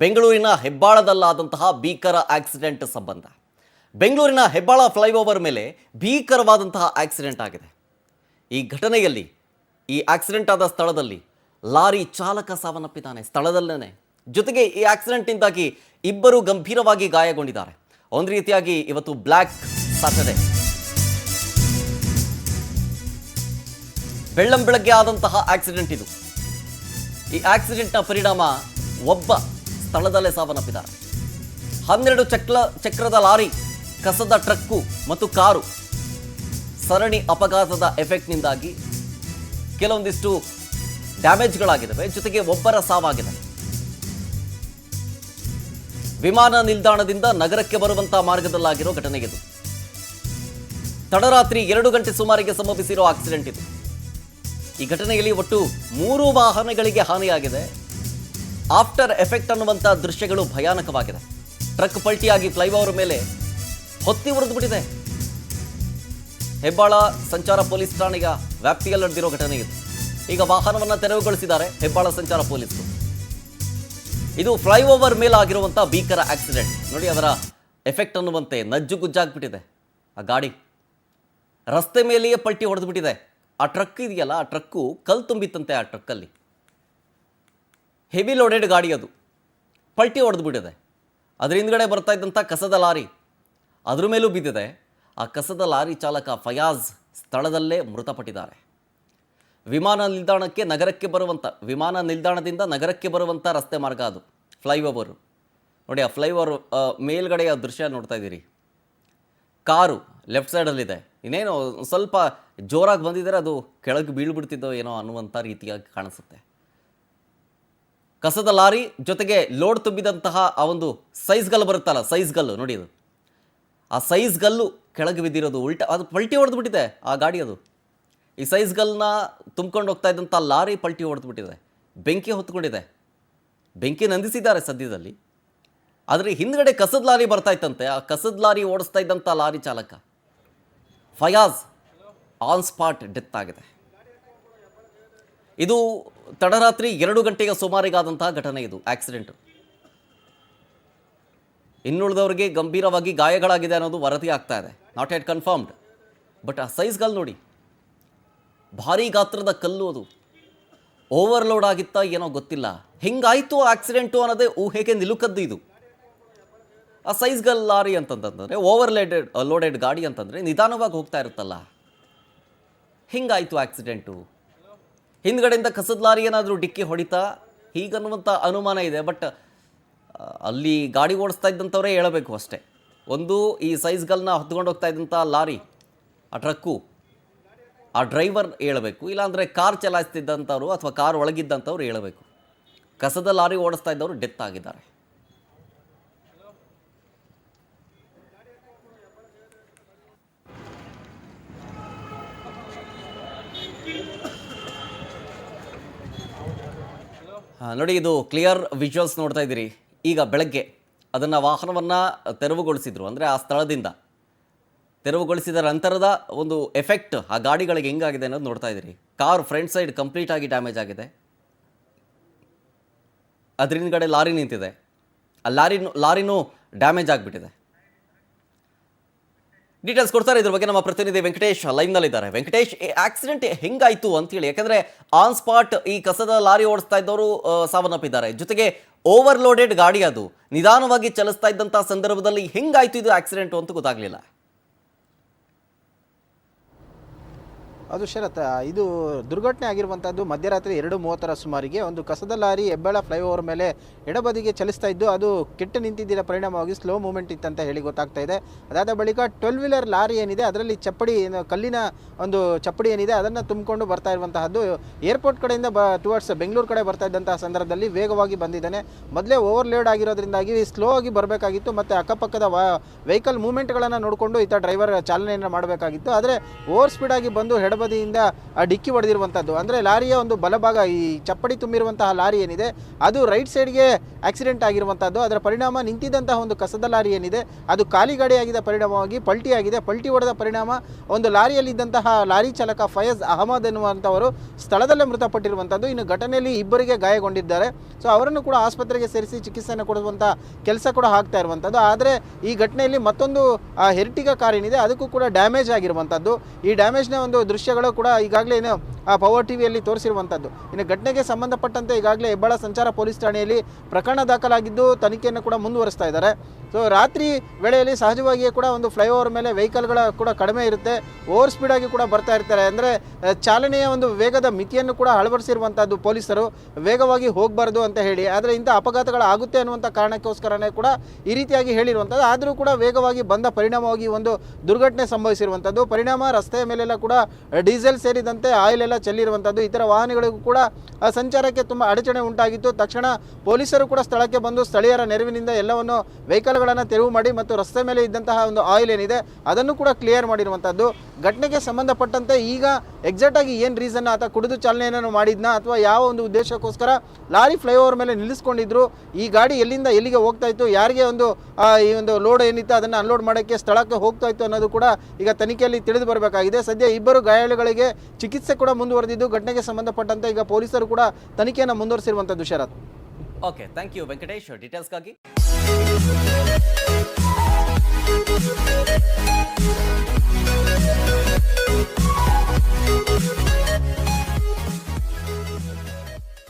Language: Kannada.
ಬೆಂಗಳೂರಿನ ಹೆಬ್ಬಾಳದಲ್ಲಾದಂತಹ ಭೀಕರ ಆಕ್ಸಿಡೆಂಟ್ ಸಂಬಂಧ. ಬೆಂಗಳೂರಿನ ಹೆಬ್ಬಾಳ ಫ್ಲೈಓವರ್ ಮೇಲೆ ಭೀಕರವಾದಂತಹ ಆಕ್ಸಿಡೆಂಟ್ ಆಗಿದೆ. ಈ ಘಟನೆಯಲ್ಲಿ ಈ ಆಕ್ಸಿಡೆಂಟ್ ಆದ ಸ್ಥಳದಲ್ಲಿ ಲಾರಿ ಚಾಲಕ ಸಾವನ್ನಪ್ಪಿದ್ದಾನೆ ಸ್ಥಳದಲ್ಲೇ. ಜೊತೆಗೆ ಈ ಆಕ್ಸಿಡೆಂಟ್ನಿಂದಾಗಿ ಇಬ್ಬರು ಗಂಭೀರವಾಗಿ ಗಾಯಗೊಂಡಿದ್ದಾರೆ. ಒಂದು ರೀತಿಯಾಗಿ ಇವತ್ತು ಬ್ಲ್ಯಾಕ್ ಸಾಟರ್ಡೆ, ಬೆಳ್ಳಂಬೆಳಗ್ಗೆ ಆದಂತಹ ಆಕ್ಸಿಡೆಂಟ್ ಇದು. ಈ ಆಕ್ಸಿಡೆಂಟ್ನ ಪರಿಣಾಮ ಒಬ್ಬ ಸ್ಥಳದಲ್ಲೇ ಸಾವನ್ನಪ್ಪಿದ್ದಾರೆ. 12 ಚಕ್ರದ ಲಾರಿ, ಕಸದ ಟ್ರಕ್ಕು ಮತ್ತು ಕಾರು ಸರಣಿ ಅಪಘಾತದ ಎಫೆಕ್ಟ್ನಿಂದಾಗಿ ಕೆಲವೊಂದಿಷ್ಟು ಡ್ಯಾಮೇಜ್ಗಳಾಗಿದ್ದಾವೆ. ಜೊತೆಗೆ ಒಬ್ಬರ ಸಾವಾಗಿದೆ. ವಿಮಾನ ನಿಲ್ದಾಣದಿಂದ ನಗರಕ್ಕೆ ಬರುವಂತಹ ಮಾರ್ಗದಲ್ಲಾಗಿರೋ ಘಟನೆ ಇದು. ತಡರಾತ್ರಿ 2 ಗಂಟೆ ಸುಮಾರಿಗೆ ಸಂಭವಿಸಿರೋ ಆಕ್ಸಿಡೆಂಟ್ ಇದು. ಈ ಘಟನೆಯಲ್ಲಿ ಒಟ್ಟು 3 ವಾಹನಗಳಿಗೆ ಹಾನಿಯಾಗಿದೆ. ಆಫ್ಟರ್ ಎಫೆಕ್ಟ್ ಅನ್ನುವಂಥ ದೃಶ್ಯಗಳು ಭಯಾನಕವಾಗಿದೆ. ಟ್ರಕ್ ಪಲ್ಟಿಯಾಗಿ ಫ್ಲೈಓವರ್ ಮೇಲೆ ಹೊತ್ತಿ ಉರಿದುಬಿಟ್ಟಿದೆ. ಹೆಬ್ಬಾಳ ಸಂಚಾರ ಪೊಲೀಸ್ ಠಾಣೆಯ ವ್ಯಾಪ್ತಿಯಲ್ಲಿ ನಡೆದಿರೋ ಘಟನೆ ಇದು. ಈಗ ವಾಹನವನ್ನು ತೆರವುಗೊಳಿಸಿದ್ದಾರೆ ಹೆಬ್ಬಾಳ ಸಂಚಾರ ಪೊಲೀಸರು. ಇದು ಫ್ಲೈಓವರ್ ಮೇಲೆ ಆಗಿರುವಂಥ ಭೀಕರ ಆಕ್ಸಿಡೆಂಟ್ ನೋಡಿ. ಅದರ ಎಫೆಕ್ಟ್ ಅನ್ನುವಂತೆ ನಜ್ಜುಗುಜ್ಜಾಗ್ಬಿಟ್ಟಿದೆ. ಆ ಗಾಡಿ ರಸ್ತೆ ಮೇಲೆಯೇ ಪಲ್ಟಿ ಹೊಡೆದುಬಿಟ್ಟಿದೆ. ಆ ಟ್ರಕ್ ಇದೆಯಲ್ಲ, ಆ ಟ್ರಕ್ಕು ಕಲ್ಲು ತುಂಬಿತ್ತಂತೆ. ಆ ಟ್ರಕ್ಕಲ್ಲಿ ಹೆವಿ ಲೋಡೆಡ್ ಗಾಡಿ, ಅದು ಪಲ್ಟಿ ಹೊಡೆದುಬಿಟ್ಟಿದೆ. ಅದರ ಹಿಂದ್ಗಡೆ ಬರ್ತಾ ಇದ್ದಂಥ ಕಸದ ಲಾರಿ ಅದ್ರ ಮೇಲೂ ಬಿದ್ದಿದೆ. ಆ ಕಸದ ಲಾರಿ ಚಾಲಕ ಫಯಾಜ್ ಸ್ಥಳದಲ್ಲೇ ಮೃತಪಟ್ಟಿದ್ದಾರೆ. ವಿಮಾನ ನಿಲ್ದಾಣದಿಂದ ನಗರಕ್ಕೆ ಬರುವಂಥ ರಸ್ತೆ ಮಾರ್ಗ ಅದು ಫ್ಲೈಓವರು ನೋಡಿ. ಆ ಫ್ಲೈಓವರ್ ಮೇಲ್ಗಡೆಯ ದೃಶ್ಯ ನೋಡ್ತಾ ಇದ್ದೀರಿ. ಕಾರು ಲೆಫ್ಟ್ ಸೈಡಲ್ಲಿದೆ. ಇನ್ನೇನು ಸ್ವಲ್ಪ ಜೋರಾಗಿ ಬಂದಿದ್ದರೆ ಅದು ಕೆಳಗೆ ಬೀಳ್ಬಿಡ್ತಿದ್ದೋ ಏನೋ ಅನ್ನುವಂಥ ರೀತಿಯಾಗಿ ಕಾಣಿಸುತ್ತೆ. ಕಸದ ಲಾರಿ ಜೊತೆಗೆ ಲೋಡ್ ತುಂಬಿದಂತಹ ಆ ಒಂದು ಸೈಜ್ ಗಲ್ಲು ಬರುತ್ತಲ್ಲ, ಸೈಜ್ ಗಲ್ಲು ನೋಡಿ. ಅದು ಆ ಸೈಜ್ ಗಲ್ಲು ಕೆಳಗೆ ಬಿದ್ದಿರೋದು, ಅದು ಪಲ್ಟಿ ಹೊಡೆದ್ಬಿಟ್ಟಿದೆ ಆ ಗಾಡಿ. ಅದು ಈ ಸೈಜ್ ಗಲ್ಲನ್ನ ತುಂಬ್ಕೊಂಡು ಹೋಗ್ತಾ ಇದ್ದಂಥ ಲಾರಿ ಪಲ್ಟಿ ಹೊಡೆದ್ಬಿಟ್ಟಿದೆ. ಬೆಂಕಿ ಹೊತ್ಕೊಂಡಿದೆ. ಬೆಂಕಿ ನಂದಿಸಿದ್ದಾರೆ ಸದ್ಯದಲ್ಲಿ. ಆದರೆ ಹಿಂದ್ಗಡೆ ಕಸದ ಲಾರಿ ಬರ್ತಾ ಇತ್ತಂತೆ. ಆ ಕಸದ ಲಾರಿ ಓಡಿಸ್ತಾ ಇದ್ದಂಥ ಲಾರಿ ಚಾಲಕ ಫಯಾಜ್ ಆನ್ ಸ್ಪಾಟ್ ಡೆತ್ ಆಗಿದೆ. ಇದು ತಡರಾತ್ರಿ 2 ಗಂಟೆಯ ಸುಮಾರಿಗಾದಂತಹ ಘಟನೆ ಇದು ಆಕ್ಸಿಡೆಂಟ್. ಇನ್ನುಳಿದವರಿಗೆ ಗಂಭೀರವಾಗಿ ಗಾಯಗಳಾಗಿದೆ ಅನ್ನೋದು ವರದಿ ಆಗ್ತಾ ಇದೆ. Not yet confirmed. ಬಟ್ ಆ ಸೈಜ್ ಗಲ್ಲು ನೋಡಿ, ಭಾರೀ ಗಾತ್ರದ ಕಲ್ಲು. ಅದು ಓವರ್ಲೋಡ್ ಆಗಿತ್ತಾ ಏನೋ ಗೊತ್ತಿಲ್ಲ. ಹಿಂಗಾಯಿತು ಆಕ್ಸಿಡೆಂಟು ಅನ್ನೋದೇ ಊಹೆಗೆ ನಿಲುಕದ್ದು ಇದು. ಆ ಸೈಜ್ ಗಲ್ ಲಾರಿ ಅಂತಂತಂದರೆ ಲೋಡೆಡ್ ಗಾಡಿ ಅಂತಂದರೆ ನಿಧಾನವಾಗಿ ಹೋಗ್ತಾ ಇರುತ್ತಲ್ಲ, ಹಿಂಗಾಯಿತು ಆಕ್ಸಿಡೆಂಟು. ಹಿಂದ್ಗಡೆಯಿಂದ ಕಸದ ಲಾರಿ ಏನಾದರೂ ಡಿಕ್ಕಿ ಹೊಡಿತಾ ಹೀಗನ್ನುವಂಥ ಅನುಮಾನ ಇದೆ. ಬಟ್ ಅಲ್ಲಿ ಗಾಡಿ ಓಡಿಸ್ತಾ ಇದ್ದಂಥವರೇ ಹೇಳಬೇಕು ಅಷ್ಟೇ. ಒಂದು ಈ ಸೈಜ್ ಗಲ್ನ ಹೊತ್ಕೊಂಡು ಹೋಗ್ತಾ ಇದ್ದಂಥ ಲಾರಿ, ಆ ಟ್ರಕ್ಕು, ಆ ಡ್ರೈವರ್ ಹೇಳಬೇಕು. ಇಲ್ಲಾಂದರೆ ಕಾರ್ ಚಲಾಯಿಸ್ತಿದ್ದಂಥವ್ರು ಅಥವಾ ಕಾರ್ ಒಳಗಿದ್ದಂಥವ್ರು ಹೇಳಬೇಕು. ಕಸದ ಲಾರಿ ಓಡಿಸ್ತಾ ಇದ್ದವರು ಡೆತ್ ಆಗಿದ್ದಾರೆ. ನೋಡಿ, ಇದು ಕ್ಲಿಯರ್ ವಿಜುವಲ್ಸ್ ನೋಡ್ತಾ ಇದ್ದೀರಿ. ಈಗ ಬೆಳಗ್ಗೆ ಅದನ್ನು ವಾಹನವನ್ನು ತೆರವುಗೊಳಿಸಿದ್ರು. ಅಂದರೆ ಆ ಸ್ಥಳದಿಂದ ತೆರವುಗೊಳಿಸಿದ ನಂತರದ ಒಂದು ಎಫೆಕ್ಟ್ ಆ ಗಾಡಿಗಳಿಗೆ ಹೆಂಗಾಗಿದೆ ಅನ್ನೋದು ನೋಡ್ತಾ ಇದ್ದೀರಿ. ಕಾರ್ ಫ್ರಂಟ್ ಸೈಡ್ ಕಂಪ್ಲೀಟಾಗಿ ಡ್ಯಾಮೇಜ್ ಆಗಿದೆ. ಅದ್ರ ಹಿಂದ್ಗಡೆ ಲಾರಿ ನಿಂತಿದೆ. ಆ ಲಾರಿನೂ ಡ್ಯಾಮೇಜ್ ಆಗಿಬಿಟ್ಟಿದೆ. ಡೀಟೇಲ್ಸ್ ಕೊಡ್ತಾರೆ ಇದ್ರ ಬಗ್ಗೆ ನಮ್ಮ ಪ್ರತಿನಿಧಿ ವೆಂಕಟೇಶ್ ಲೈವ್ನಲ್ಲಿದ್ದಾರೆ. ವೆಂಕಟೇಶ್, ಈ ಆಕ್ಸಿಡೆಂಟ್ ಹೆಂಗಾಯಿತು ಅಂತೇಳಿ, ಯಾಕಂದರೆ ಆನ್ ಸ್ಪಾಟ್ ಈ ಕಸದ ಲಾರಿ ಓಡಿಸ್ತಾ ಇದ್ದವರು ಸಾವನ್ನಪ್ಪಿದ್ದಾರೆ. ಜೊತೆಗೆ ಓವರ್ಲೋಡೆಡ್ ಗಾಡಿ, ಅದು ನಿಧಾನವಾಗಿ ಚಲಿಸ್ತಾ ಇದ್ದಂಥ ಸಂದರ್ಭದಲ್ಲಿ ಹೆಂಗಾಯಿತು ಇದು ಆಕ್ಸಿಡೆಂಟು ಅಂತ ಗೊತ್ತಾಗಲಿಲ್ಲ. ಅದು ಶರತ್, ಇದು ದುರ್ಘಟನೆ ಆಗಿರುವಂಥದ್ದು ಮಧ್ಯರಾತ್ರಿ 2:30 ಸುಮಾರಿಗೆ. ಒಂದು ಕಸದ ಲಾರಿ ಹೆಬ್ಬಾಳ ಫ್ಲೈಓವರ್ ಮೇಲೆ ಎಡಬದಿಗೆ ಚಲಿಸ್ತಾ ಇದ್ದು ಅದು ಕೆಟ್ಟು ನಿಂತಿದ್ದ ಪರಿಣಾಮವಾಗಿ ಸ್ಲೋ ಮೂವ್ಮೆಂಟ್ ಇತ್ತಂತ ಹೇಳಿ ಗೊತ್ತಾಗ್ತಾ ಇದೆ. ಅದಾದ ಬಳಿಕ 12 ವೀಲರ್ ಲಾರಿ ಏನಿದೆ ಅದರಲ್ಲಿ ಕಲ್ಲಿನ ಒಂದು ಚಪ್ಪಡಿ ಏನಿದೆ ಅದನ್ನು ತುಂಬಿಕೊಂಡು ಬರ್ತಾ ಇರುವಂತಹದ್ದು. ಏರ್ಪೋರ್ಟ್ ಕಡೆಯಿಂದ ಟುವರ್ಡ್ಸ್ ಬೆಂಗಳೂರು ಕಡೆ ಬರ್ತಾ ಇದ್ದಂತಹ ಸಂದರ್ಭದಲ್ಲಿ ವೇಗವಾಗಿ ಬಂದಿದ್ದಾನೆ. ಮೊದಲೇ ಓವರ್ಲೋಡ್ ಆಗಿರೋದ್ರಿಂದಾಗಿ ಸ್ಲೋ ಆಗಿ ಬರಬೇಕಾಗಿತ್ತು. ಮತ್ತು ಅಕ್ಕಪಕ್ಕದ ವೆಹಿಕಲ್ ಮೂವ್ಮೆಂಟ್ಗಳನ್ನು ನೋಡಿಕೊಂಡು ಈತ ಡ್ರೈವರ್ ಚಾಲನೆಯನ್ನು ಮಾಡಬೇಕಾಗಿತ್ತು. ಆದರೆ ಓವರ್ ಸ್ಪೀಡಾಗಿ ಬಂದು ಎಡಬದಿಯಿಂದ ಡಿಕ್ಕಿ ಹೊಡೆದಿರುವಂಥದ್ದು. ಅಂದರೆ ಲಾರಿಯ ಒಂದು ಬಲಭಾಗ, ಈ ಚಪ್ಪಡಿ ತುಂಬಿರುವಂತಹ ಲಾರಿ ಏನಿದೆ ಅದು ರೈಟ್ ಸೈಡ್ಗೆ ಆಕ್ಸಿಡೆಂಟ್ ಆಗಿರುವಂಥದ್ದು. ಅದರ ಪರಿಣಾಮ ನಿಂತಿದ್ದಂತಹ ಒಂದು ಕಸದ ಲಾರಿ ಏನಿದೆ ಅದು ಖಾಲಿ ಗಾಡಿಯಾಗಿದ್ದ ಪರಿಣಾಮವಾಗಿ ಪಲ್ಟಿ ಆಗಿದೆ. ಪಲ್ಟಿ ಹೊಡೆದ ಪರಿಣಾಮ ಒಂದು ಲಾರಿಯಲ್ಲಿದ್ದಂತಹ ಲಾರಿ ಚಾಲಕ ಫಯಜ್ ಅಹಮದ್ ಎನ್ನುವಂಥವರು ಸ್ಥಳದಲ್ಲೇ ಮೃತಪಟ್ಟಿರುವಂಥದ್ದು. ಇನ್ನು ಘಟನೆಯಲ್ಲಿ ಇಬ್ಬರಿಗೆ ಗಾಯಗೊಂಡಿದ್ದಾರೆ. ಸೊ ಅವರನ್ನು ಕೂಡ ಆಸ್ಪತ್ರೆಗೆ ಸೇರಿಸಿ ಚಿಕಿತ್ಸೆಯನ್ನು ಕೊಡುವಂಥ ಕೆಲಸ ಕೂಡ ಆಗ್ತಾ ಇರುವಂಥದ್ದು. ಆದರೆ ಈ ಘಟನೆಯಲ್ಲಿ ಮತ್ತೊಂದು ಹೆರ್ಟಿಗಾ ಕಾರ್ ಏನಿದೆ ಅದಕ್ಕೂ ಕೂಡ ಡ್ಯಾಮೇಜ್ ಆಗಿರುವಂಥದ್ದು. ಈ ಡ್ಯಾಮೇಜ್ನ ಒಂದು ದೃಶ್ಯಗಳು ಕೂಡ ಈಗಾಗಲೇ ಏನು ಪವರ್ ಟಿವಿಯಲ್ಲಿ ತೋರಿಸಿರುವಂಥದ್ದು. ಇನ್ನು ಘಟನೆಗೆ ಸಂಬಂಧಪಟ್ಟಂತೆ ಈಗಾಗಲೇ ಹೆಬ್ಬಾಳ ಸಂಚಾರ ಪೊಲೀಸ್ ಠಾಣೆಯಲ್ಲಿ ಪ್ರಕರಣ ದಾಖಲಾಗಿದ್ದು ತನಿಖೆಯನ್ನು ಕೂಡ ಮುಂದುವರಿಸ್ತಾ ಇದ್ದಾರೆ. ಸೊ ರಾತ್ರಿ ವೇಳೆಯಲ್ಲಿ ಸಹಜವಾಗಿಯೇ ಕೂಡ ಒಂದು ಫ್ಲೈಓವರ್ ಮೇಲೆ ವೆಹಿಕಲ್ಗಳ ಕೂಡ ಕಡಿಮೆ ಇರುತ್ತೆ, ಓವರ್ ಸ್ಪೀಡಾಗಿ ಕೂಡ ಬರ್ತಾ ಇರ್ತಾರೆ. ಅಂದರೆ ಚಾಲನೆಯ ಒಂದು ವೇಗದ ಮಿತಿಯನ್ನು ಕೂಡ ಅಳವಡಿಸಿರುವಂಥದ್ದು ಪೊಲೀಸರು, ವೇಗವಾಗಿ ಹೋಗಬಾರ್ದು ಅಂತ ಹೇಳಿ. ಆದರೆ ಇಂಥ ಅಪಘಾತಗಳು ಆಗುತ್ತೆ ಅನ್ನುವಂಥ ಕಾರಣಕ್ಕೋಸ್ಕರನೇ ಕೂಡ ಈ ರೀತಿಯಾಗಿ ಹೇಳಿರುವಂಥದ್ದು. ಆದರೂ ಕೂಡ ವೇಗವಾಗಿ ಬಂದ ಪರಿಣಾಮವಾಗಿ ಒಂದು ದುರ್ಘಟನೆ ಸಂಭವಿಸಿರುವಂಥದ್ದು. ಪರಿಣಾಮ ರಸ್ತೆಯ ಮೇಲೆಲ್ಲ ಕೂಡ ಡೀಸೆಲ್ ಸೇರಿದಂತೆ ಆಯಿಲ್ ಎಲ್ಲ ಚೆಲ್ಲಿರುವಂಥದ್ದು. ಇತರ ವಾಹನಗಳಿಗೂ ಕೂಡ ಸಂಚಾರಕ್ಕೆ ತುಂಬ ಅಡಚಣೆ ಉಂಟಾಗಿತ್ತು. ತಕ್ಷಣ ಪೊಲೀಸರು ಕೂಡ ಸ್ಥಳಕ್ಕೆ ಬಂದು ಸ್ಥಳೀಯರ ನೆರವಿನಿಂದ ಎಲ್ಲವನ್ನು ವೆಹಿಕಲ್ಗಳನ್ನು ತೆರವು ಮಾಡಿ ಮತ್ತು ರಸ್ತೆ ಮೇಲೆ ಇದ್ದಂತಹ ಒಂದು ಆಯಿಲ್ ಏನಿದೆ ಅದನ್ನು ಕೂಡ ಕ್ಲಿಯರ್ ಮಾಡಿರುವಂಥದ್ದು. ಘಟನೆಗೆ ಸಂಬಂಧಪಟ್ಟಂತೆ ಈಗ ಎಕ್ಸಾಕ್ಟ್ ಆಗಿ ಏನು ರೀಸನ್, ಆತ ಕುಡಿದು ಚಾಲನೆಯನ್ನು ಮಾಡಿದ್ನಾ ಅಥವಾ ಯಾವ ಒಂದು ಉದ್ದೇಶಕ್ಕೋಸ್ಕರ ಲಾರಿ ಫ್ಲೈಓವರ್ ಮೇಲೆ ನಿಲ್ಲಿಸ್ಕೊಂಡಿದ್ರು, ಈ ಗಾಡಿ ಎಲ್ಲಿಂದ ಎಲ್ಲಿಗೆ ಹೋಗ್ತಾ ಇತ್ತು, ಯಾರಿಗೆ ಒಂದು ಈ ಒಂದು ಲೋಡ್ ಏನಿತ್ತು ಅದನ್ನು ಅನ್ಲೋಡ್ ಮಾಡೋಕ್ಕೆ ಸ್ಥಳಕ್ಕೆ ಹೋಗ್ತಾ ಇತ್ತು ಅನ್ನೋದು ಕೂಡ ಈಗ ತನಿಖೆಯಲ್ಲಿ ತಿಳಿದು ಬರಬೇಕಾಗಿದೆ. ಸದ್ಯ ಇಬ್ಬರು ಗಾಯಾಳುಗಳಿಗೆ ಚಿಕಿತ್ಸೆ ಕೂಡ ಮುಂದುವರೆದಿದ್ದು ಘಟನೆಗೆ ಸಂಬಂಧಪಟ್ಟಂತೆ ಈಗ ಪೊಲೀಸರು ಕೂಡ ತನಿಖೆಯನ್ನು ಮುಂದುವರಿಸಿರುವಂಥದ್ದು. Sharath. Okay, thank you Venkatesh. ಡೀಟೇಲ್ಸ್ಗಾಗಿ